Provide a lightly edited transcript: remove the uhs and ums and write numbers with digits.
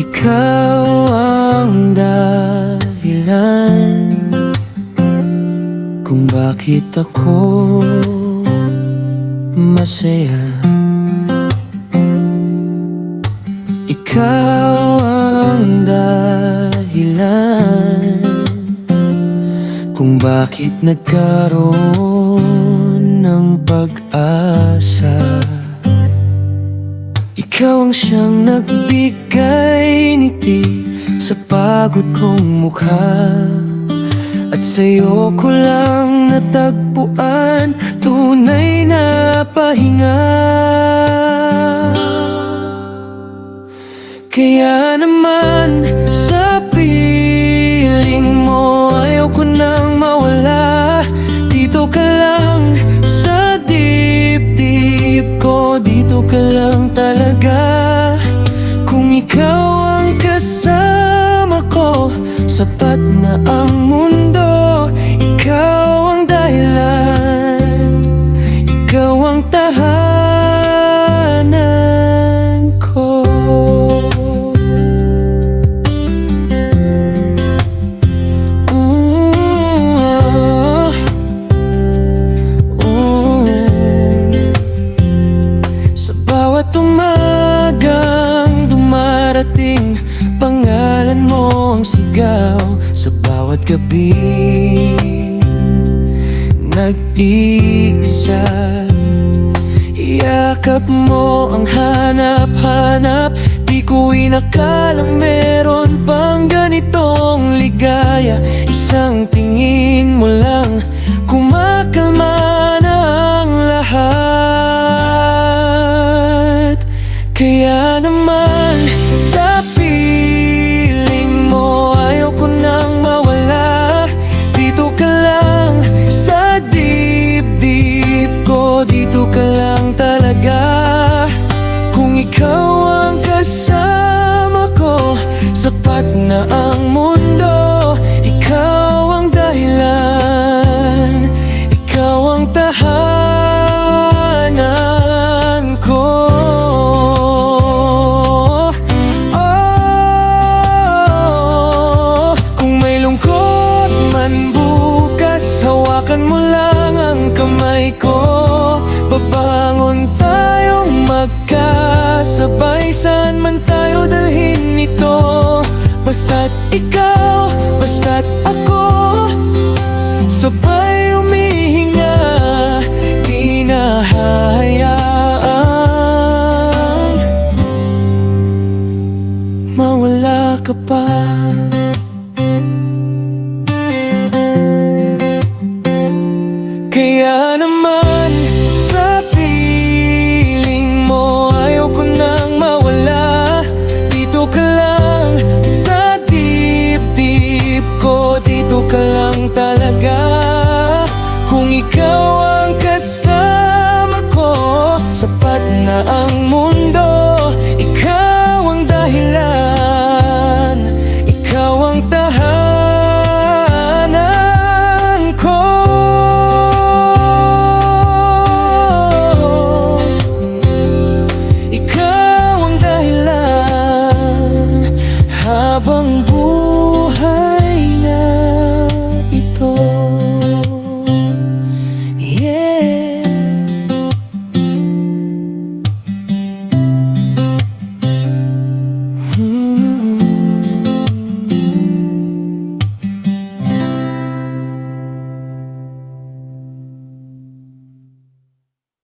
Ikaw ang dahilan kung bakit ako masaya. Ikaw ang dahilan kung bakit nagkaroon ng pag-asa. Ikaw ang siyang nagbigay ngiti sa pagod kong mukha, at sa'yo ko lang natagpuan tunay na pahinga. Kaya naman sa piling mo ayaw ko nang mawala. Dito ka lang sa dibdib ko, dito ka lang talaga. Kung ikaw ang kasama ko, sapat na ang mundo. Ikaw ang dahilan, ikaw ang tahanan ko. Sa bawat umagang dumarating, pangalan mo ang sigaw. Sa bawat gabi nag-iisa, yakap mo ang hanap-hanap. Di ko inakalang meron pang ganitong ligaya. Isang tingin mo lang, kumakalma na ang lahat. Kaya naman sa piling mo ayaw ko nang mawala. Dito ka lang sa dibdib ko, dito ka lang talaga. Kung ikaw ang kasama ko, sapat na ang mundo. Ikaw ang dahilan, ikaw ang tahanan ko. Hawakan mo lang ang kamay ko, babangon tayong magkasabay. Saan man tayo dalhin ito, basta't ikaw, basta't ako, sabay humihinga. Di na hahayaang mawala ka pa. Kaya naman sa piling mo ayaw ko nang mawala. Dito ka lang sa dibdib ko, dito ka lang talaga. Kung ikaw ang kasama ko, sapat na ang mundo. Ikaw ang dahilan, ikaw ang tahanan ko. Habang